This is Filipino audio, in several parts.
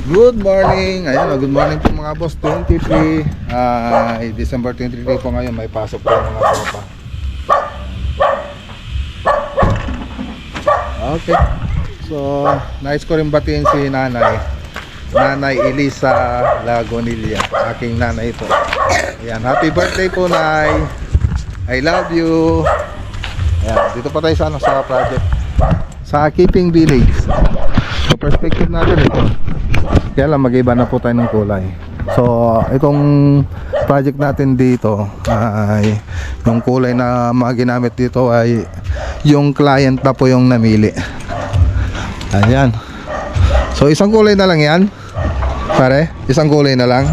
Good morning. Ayan, good morning po mga boss. 23 December 23 po ngayon. May pasok po mga tropa. Okay. So, nais ko rin batiin si Nanay Elisa Lagonilla. Aking nanay po. Ayan, happy birthday po, Nay. I love you. Ayan, dito pa tayo sa project. Sa Keeping Village. So, perspective natin ito. Kaya lang mag-iba na po tayo ng kulay. So itong project natin dito ay yung kulay na ginamit dito ay yung client na po yung namili. Ayan. So isang kulay na lang yan. Pare, isang kulay na lang.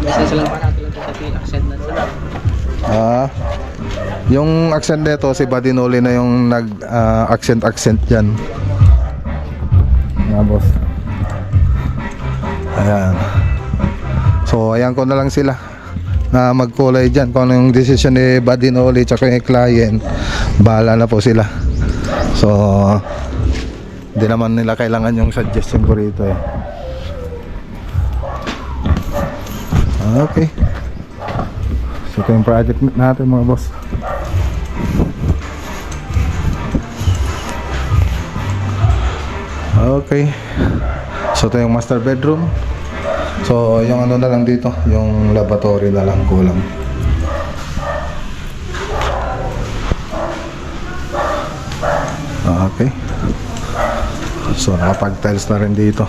Isa lang pa natin lang sa accent na sa. Yung accent nito si Badinoli na yung nag accent diyan. Mga boss. Ayan. So ayan ko na lang sila na magkulay dyan. Kung ano yung decision ni Badinoli tsaka yung client, bahala na po sila. So hindi naman nila kailangan yung suggestion ko rito eh. Okay. So ito yung project natin mga boss. Okay. So ito yung master bedroom. So yung ano na lang dito, yung lavatory na lang kulang. Okay. So nakapag tiles na rin dito.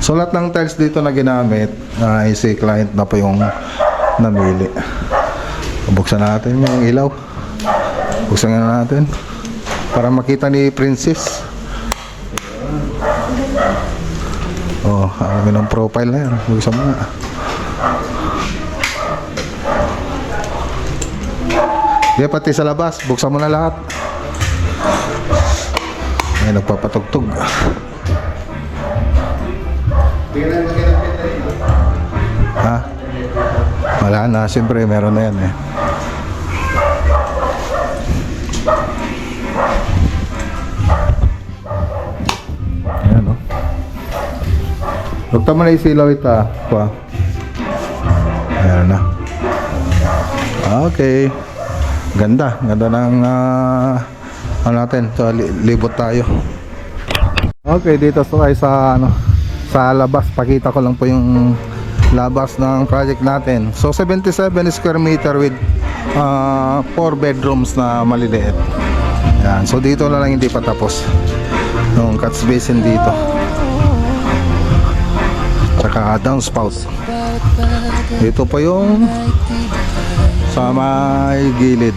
So lahat ng tiles dito na ginamit ay si client na po yung namili. Buksan natin yung ilaw. Buksan na natin para makita ni Princess. Oh, alamin ang profile na yan. Buksan mo na. Yeah, pati sa labas. Buksan mo na lahat. Ay, nagpapatugtog. Ha? Wala na. Siyempre, meron na yan eh. Bukta mo na yung silaw ito pa. Ayan na. Okay. Ganda ng ano natin. So, libot tayo. Okay, dito tayo sa sa labas. Pakita ko lang po yung labas ng project natin. So 77 square meter with 4 bedrooms na maliliit. Ayan. So dito na lang hindi pa tapos yung catch basin dito. Tsaka downspout. Ito pa yung sa may gilid.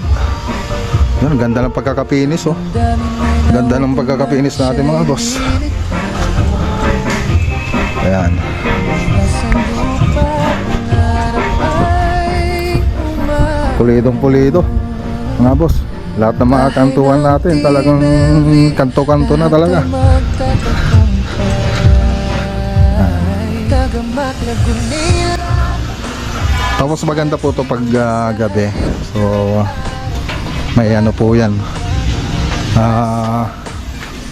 Yan, ganda ng pagkakapinis oh. Ganda ng pagkakapinis natin mga boss. Ayan. Pulidong pulido mga boss. Lahat ng mga kantuan natin talagang kanto-kanto na talaga. Tapos maganda po to pag gabi. So may ano po yan,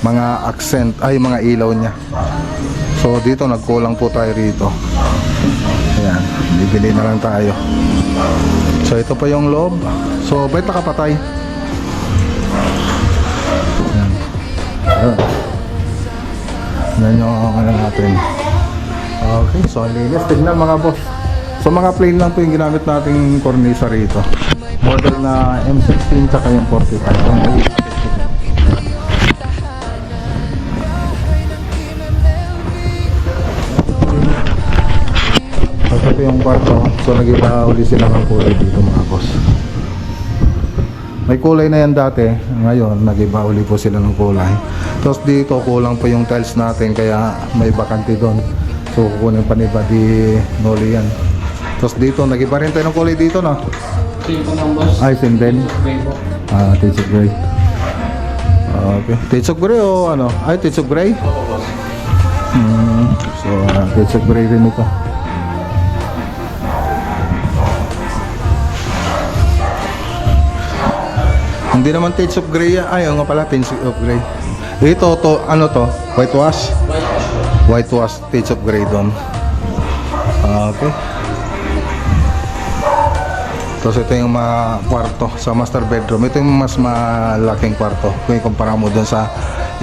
mga accent ay mga ilaw nya. So dito nagkulang po tayo rito. Ayan, bibili na lang tayo. So ito pa yung loob. So ba't nakapatay? Ayan. Ayan yung ano natin. Okay, so ang linis. Tignan mga boss. So mga plain lang po yung ginamit nating cornisa rito. Model na M16 tsaka yung 45. So ito yung kwarto. So nag-iba uli sila ng kulay dito mga boss. May kulay na yan dati. Ngayon nag-iba uli po sila ng kulay. Tapos dito kulang po yung tiles natin kaya may bakante doon. So kukunin pa ni Badinoli yan. Tapos dito, nag-iba rin tayo ng kulay dito no? Same po ng boss. Ay, same din? Shades of gray. Okay. Shades of gray o ano? Ay, shades of gray? So, shades of gray rin ito. Hindi naman shades of gray. Ay, nga pala, shades of gray. Ito, ano to? Whitewash? White. whitewash stage of grade on. Okay. Tapos ito yung mga kwarto sa master bedroom. Ito yung mas malaking kwarto kung ikumpara mo dun sa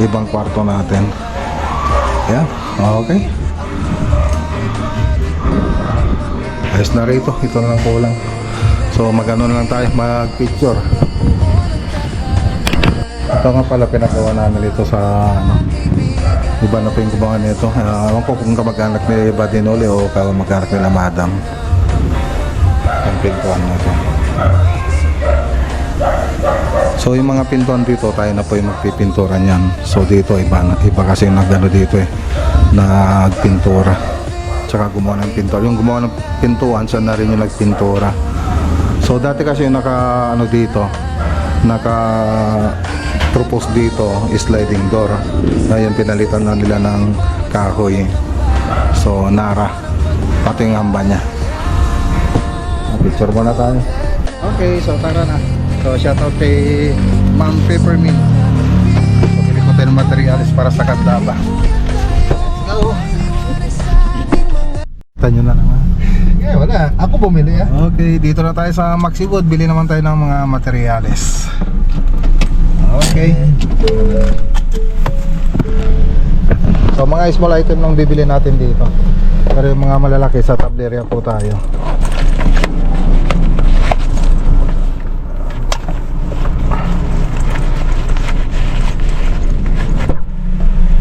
ibang kwarto natin. Yan, okay. Ayos na rito, ito na lang kulang. So magano na lang tayo, mag-picture. Ito nga pala pinagawa namin dito sa iba na po yung gumawa nito. Ewan ko kung kamag-anak ni Badinoli o kamag-anak nila Madam. Ang pintuan na ito. So yung mga pintuan dito, tayo na po yung magpipintura niyan. So dito iba kasi yung nagano dito nagpintura. Tsaka gumawa ng pintuan. Yung gumawa ng pintuan, siya na rin yung nagpintura. So dati kasi yung propose dito sliding door. Ngayon pinalitan na nila ng kahoy. So nara. Pati yung hamba niya. Picture muna tayo. Okay, so tara na. So shoutout kay Ma'am Peppermint. So bili ko tayo ng materials para sa Candaba. Let's go! Tanyo na naman. Yeah, wala. Ako bumili Okay, dito na tayo sa Maxiwood. Bili naman tayo ng mga materials. Okay. So mga small item lang bibili natin dito. Pero yung mga malalaki sa tableria po tayo.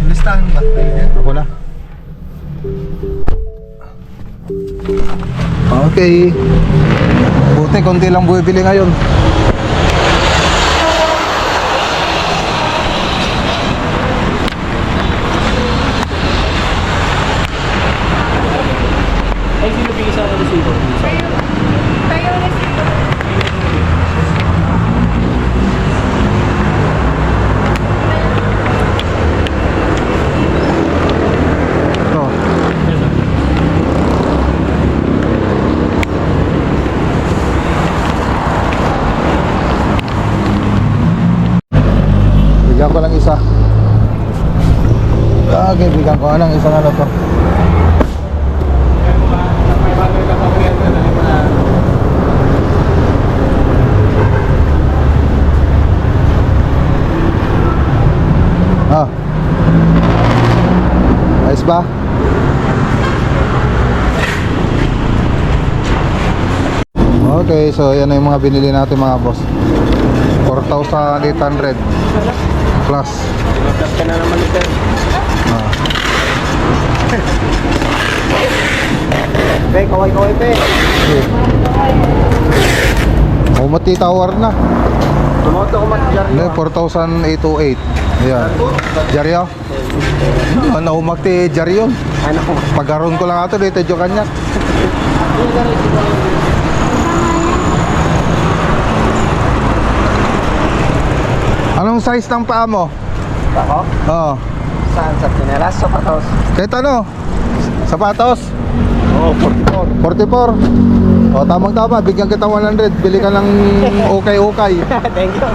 Listahan ba? Ako na. Okay. Buti konti lang bumibili ngayon. Ay, sino pigisa na resibo? Tayo resibo. Ito. Bigyan ko lang isa. Okay, bigyan ko lang isang ano to. Ayos ba? Okay, so yan na yung mga binili natin mga boss. 4,800 plus. Plus ka na naman ito. Pe, kaway-kaway pe. Umati tower na. Tumoto ko Ano, 4,808. Ayan. Jaryo? Nahumakti Jaryo. Ano ko? Pagaron ko lang ato dito jo kanyak. Anong size ng paa mo? Ako? Oo. Saan? Sa Pineras? Sapatos? Kahit ano? Sapatos? Oo, 44. 44. O tamang-tama, bigyan kita 100. Bili ka ng ukay-ukay. Thank you.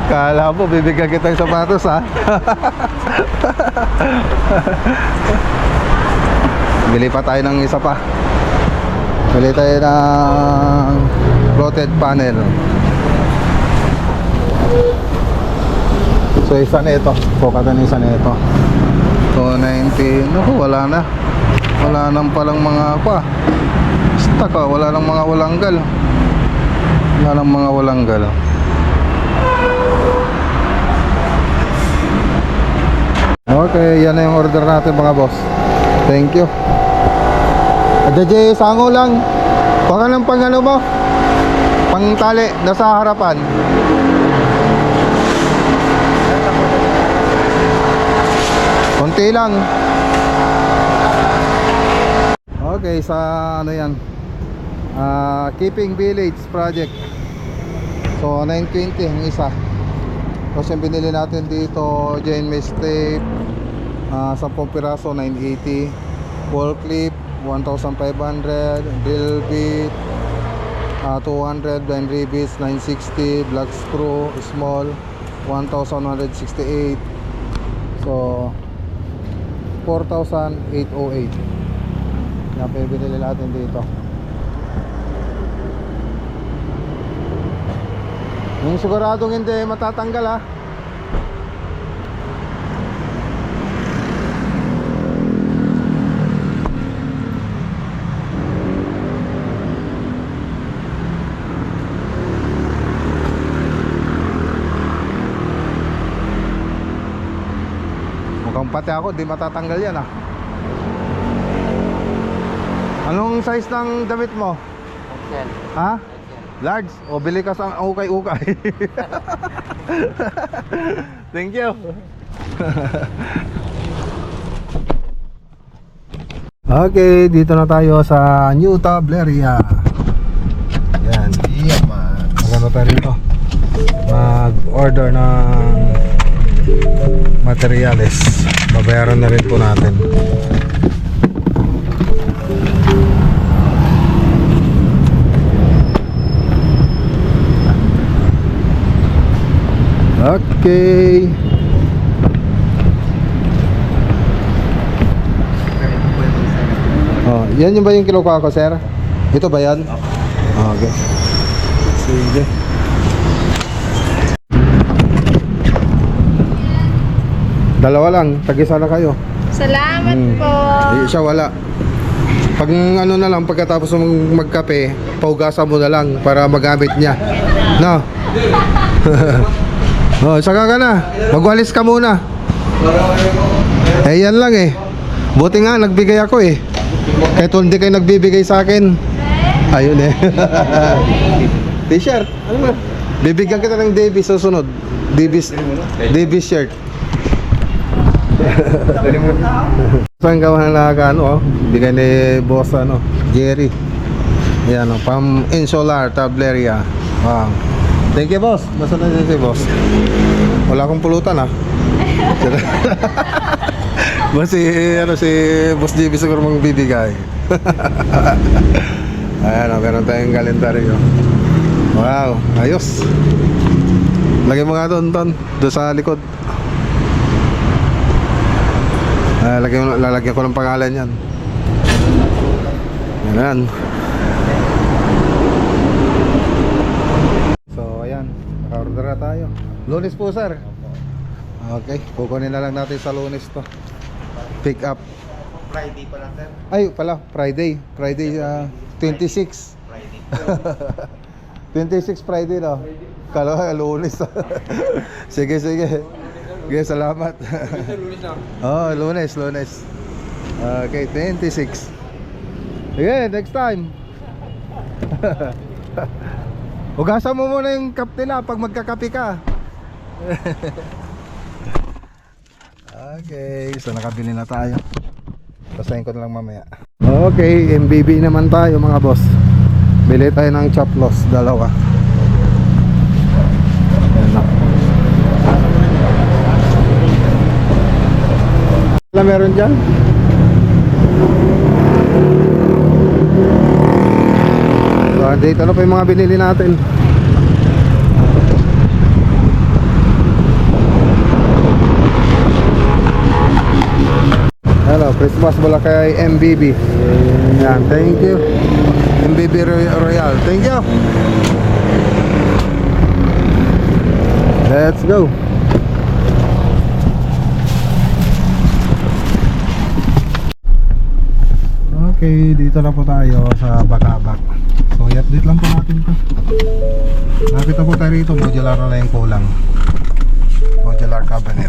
Kala mo, bibigyan kita ng sapatos ha. Bili pa tayo ng isa pa. Bili tayo ng floated panel. So isa na ito. Pukatan isa na ito. So 19. Naku, wala na. Wala nang palang mga stock wala nang mga walanggal. Wala nang mga walanggal. Okay, yan na yung order natin mga boss. Thank you. DJ, sango lang. Baka ng pang ano mo? Pang tali, nasa harapan. Konti lang. Okay, sa ano yan, Keeping Village project. So 920 ang isa. Tapos yung binili natin dito, Jane Mesh tape, 10 piraso, 980. Wall clip, 1,500. Drill bit, 200. Blind rivets, 960. Black screw, small, 1,168. So 4,808. Yan pa yung binili natin dito. Yung siguradong hindi matatanggal ha. Mukhang pati ako, di matatanggal yan ah. Anong size ng damit mo? Excel. Ha? Large? O bili ka sa ukay-ukay. Thank you. Okay, dito na tayo sa New Tableria. Yan, yaman. Maganda tayo rito. Mag-order ng materials. Babayaran na rin po natin. Okay. Oh, yan yung ba yung kinukuha ko, sir? Ito ba yan? Okay. Sige. Dalawa lang, tag-isa na kayo. Salamat po. Siya wala. Pag ano na lang, pagkatapos mong magkape, paugasan mo na lang para magamit niya. No? Oh, saka ka na. Magwalis ka muna. Eh, yan lang eh. Buti nga, nagbigay ako eh. Kahit hindi kayo nagbibigay sa akin. Ayun eh. T-shirt. Ano ba? Bibigyan kita ng Davis sa sunod. Davis shirt. Saan gawa na ano, oh? Bigay ni boss ano, Jerry. Yan oh, Pam Insular Tableria. Wow. Thank you, boss. Basta na si boss. Wala akong pulutan ah. Boss si Boss JB siguro magbibigay. Ayan oh, meron tayong kalendaryo. Wow, ayos. Lagay mo nga doon sa likod. Lalagyan ko ng pangalan yan. Ayan. So ayan, naka-order na tayo. Lunes po, sir. Okay, kukunin na lang natin sa Lunes to. Pick up. Friday pala, sir. Ay pala, Friday 26. Friday. 26 Friday no. Kala Lunes. Sige. Okay, salamat. Oh, Lunes. Okay, 26. Okay, next time. Hugasan mo muna yung cup nila pag magkakape ka. Okay, so nakabili na tayo. Basahin ko na lang mamaya. Okay, MBB naman tayo mga boss. Bili tayo ng choplos, dalawa. Ayan na. Wala meron dyan? So, dito na pa yung mga binili natin. Hello, Christmas mula kay MBB. Yan, thank you. MBB Royal, thank you. Let's go. Okay, dito na po tayo sa Bakabak. So, i-update lang po natin to. Nakita po tayo rito, modular na yung kulang. Modular cabinet.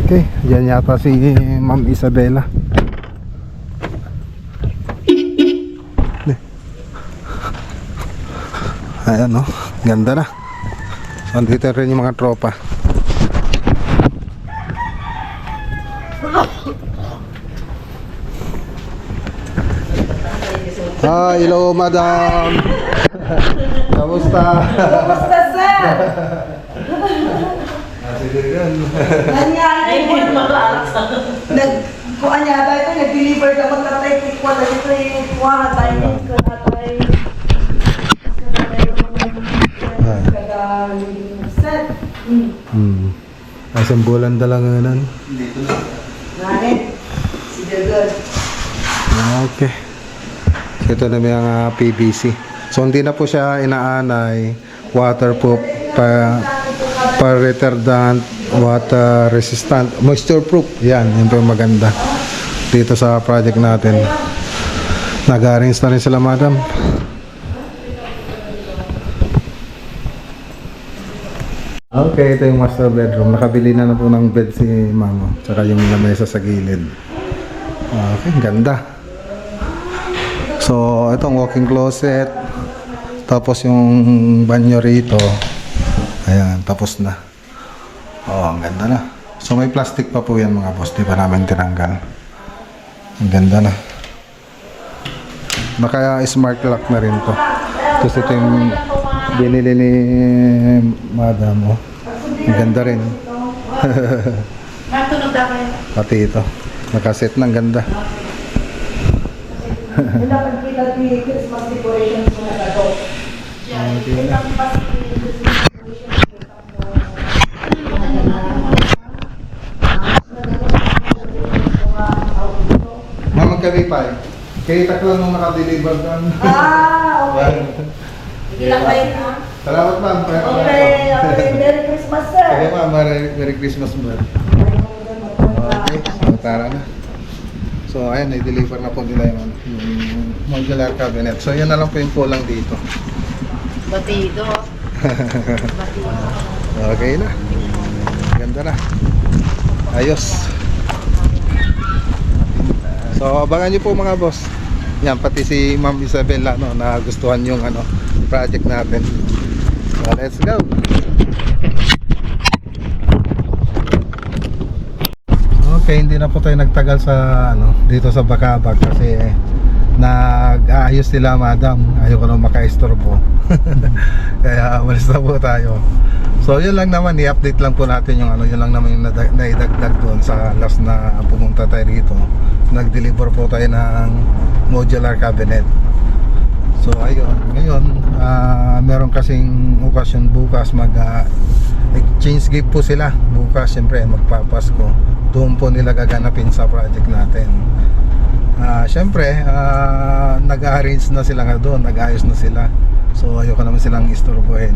Okay, dyan yata si Ma'am Isabela. Ayan no, ganda na. Andito rin yung mga tropa. Hello madam. Kamusta? Kamusta, sir? Nangyari mo kuha niya ba ito, nag-deliver ka magkatay kikwa na ito yung kuha na tayo ko na tayo set. Asang bulan dalanganan. Nani? Si Jagod. Okay. So, ito na yung PVC. So hindi na po siya inaanay, waterproof, retardant, water resistant, moisture proof. Yan, yun po yung maganda dito sa project natin. Nag-arrange na rin sila, madam. Okay, ito yung master bedroom. Nakabili na po ng bed si mama. Tsaka yung lamesa sa gilid. Okay, ganda. So, itong walking closet. Tapos yung banyo rito. Ayan, tapos na. Oh, ang ganda na. So, may plastic pa po yan mga boss. Di pa namin tinanggal. Ang ganda na. Naka smart lock na rin to. Tapos ito yung binili ni madam. Oh. Ang ganda rin. Pati ito. Nakaset na, ang ganda. Yung dapat kita di Christmas decorations mo na ito. Ma'am, magka-repay. Kita ko lang nung naka-deliver doon. Okay. Ilang kayo na? Salamat ma'am. Okay, Merry Christmas, sir. Okay ma'am, Merry Christmas ma'am. Okay, so tara na. So ayan, i-deliver na po nila yung modular cabinet. So yan na lang po yung kulang dito. Batido. Okay na. Ganda na. Ayos. So abangan niyo po mga boss. Yan, pati si Ma'am Isabella no, na gustuhan yung project natin. So let's go. Okay, hindi na po tayo nagtagal sa dito sa Bacabag kasi nag-aayos sila madam. Ayaw ko na maka-istorbo. Kaya umalis na po tayo. So yun lang naman, i-update lang po natin yung yun lang naman yung naidagdag doon sa last na pumunta tayo rito. Nag-deliver po tayo ng modular cabinet. So ayun, ngayon meron kasing okasyon bukas exchange gift po sila. Bukas syempre magpapasko. Doon po nila gaganapin sa project natin. Syempre nag-arrange na sila nga doon, nag-ayos na sila. So ayoko naman silang istorbohin,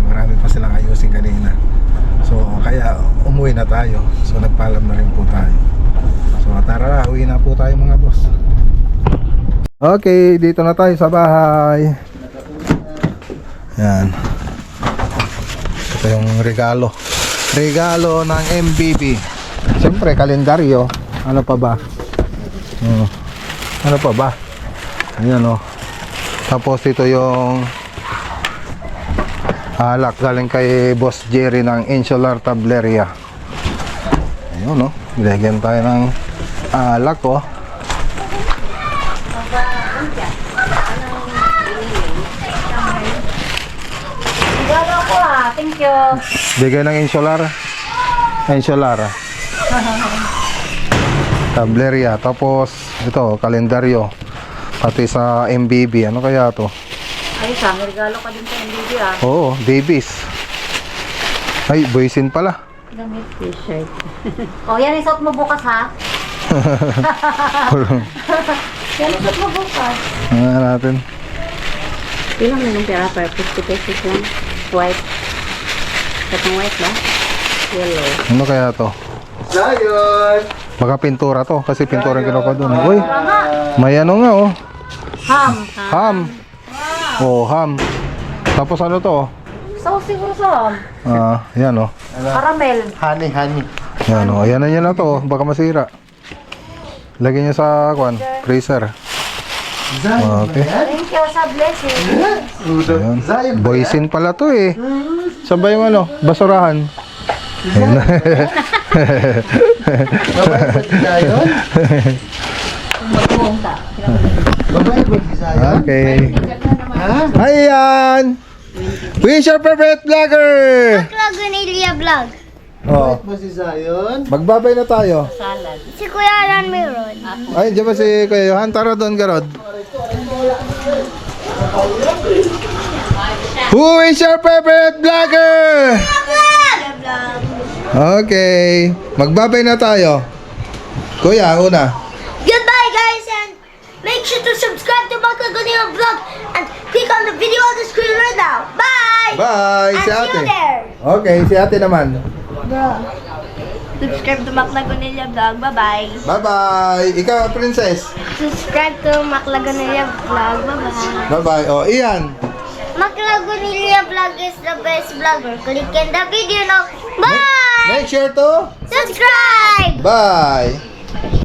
marami pa silang ayusin kanina. So kaya umuwi na tayo. So nagpaalam na rin po tayo. So tara, uwi na po tayo mga boss. Okay, dito na tayo sa bahay. Yan. Ito yung regalo. Regalo ng MBB. Siyempre, kalendaryo. Ano pa ba? Ano pa ba? Ayan o. Tapos ito yung alak galing kay Boss Jerry ng Insular Tableria. Ayun o. Bilagyan tayo ng alak o. Regalo ko thank you. Bigay ng Insular. Insular. Tableria. Tapos ito, kalendaryo. Pati sa MBB. Ano kaya to? Ay, may regalo ka din sa MBB Oo, Davis. Ay, boysin pala. Damit t-shirt. Oh, yan isuot mo bukas ha. Yan isuot mo bukas. Ano natin? Ilang minong pera pa? 50 pesos lang. White. Katong white ba? Yellow. Ano kaya to? Zion! Baka pintura to. Kasi pintura yung kinuha doon. Uy, may ano nga oh. Ham. Ham. Oh, ham. Tapos ano to? So, siguro sa ham. Yan oh. Caramel. Honey. Yan oh. Ayan na yan na to. Baka masira. Lagyan niyo sa freezer. Okay. Thank you sa blessing. Ayan. Zion! Boysin pala to eh. Saan ba yung basurahan? Ayan. Babae ba si Zion? Magpunta. Babae ba si Zion? Okay. Ha? Ayan! Who's your favorite vlogger? Vlog Gunelia Vlog. Oh, Babae ba si Zion? magbabay na tayo. Salad. Si Kuya Alan meron. Ay, diyan ba si Kuya Johan? Tara doon, Garod. Who is your favorite vlogger? Okay. Magbabay na tayo. Kuya, una. Goodbye, guys, and make sure to subscribe to Mark Lagunilla Vlog and click on the video on the screen right now. Bye! Bye, And si see ate. you there. Okay, si ate naman. Subscribe to Mark Lagunilla Vlog. Bye-bye. Bye-bye. Ikaw, princess. Subscribe to Mark Lagunilla Vlog. Bye-bye. Bye-bye. Oh, Ian. Mark Lagunilla Vlog is the best vlogger. Click in the video now. Bye! Make sure to Subscribe! bye.